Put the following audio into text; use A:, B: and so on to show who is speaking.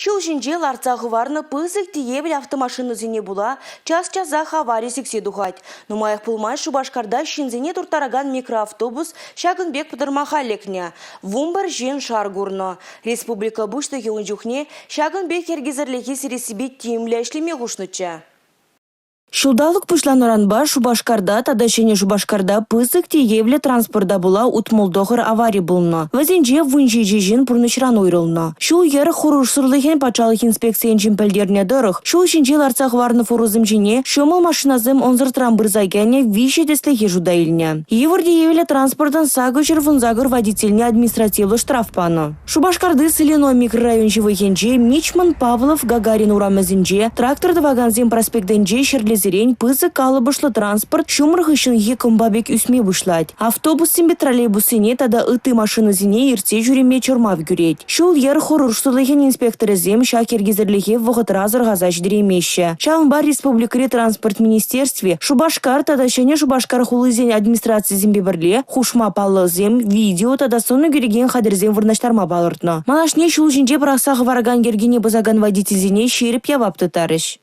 A: Шул жинже ларцағы варны пызык тиевіл автомашины зене була, час-часах авария сіксе духать. Нумайық пулмай Шубашкарда шинзене туртараган микроавтобус шагынбек пыдырмахалекне. Вумбар жен шаргурно. Республика буштығы унжухне шагынбек ергезірлігі сіресібе тиімлі әшлеме ғушныча. Шулдалық пушланоранба Шубашкарда тадашене Шубашкарда пызык тиевле транспорта була утмулдохыр аварий булно. Вазенже вунжи жижин пурнышран ойрылно. Шул ер хурушсырлыхен пачалық инспекциян жимпелдерне дырых. Шул шинче ларцах варны фурузым жине, шумыл машиназым онзыр трамбырзайгене вище деслехе жудайльне. Еворде евле транспортан сагышыр вунзагыр водительне административлы штрафпано. Шубашкарды сылено микрорайон живыхенже Мичман Павлов Гагарин урамызынже тракторды ваганзем проспектенже шерле зерень пызык калыбышлы транспорт шумрых ишин екымбабек үсме бушлать. Автобус симбе троллейбусыне тада ыты машины зине ирте жүреме чормав гюреть. Шул ер хорурштылыхен инспекторы зем шакергезерлихе вғытразыр газач деремеші. Шалынбар республикари транспорт министерстве Шубашкар тада шене Шубашкар хулызен администрация зембе бірле хушма палы зем видео тада соны гюреген хадырзем вырнаштарма балыртно. Малашне шул жинже брақсағы варган гергене базаган водитель зине шеріп явапты тарыш.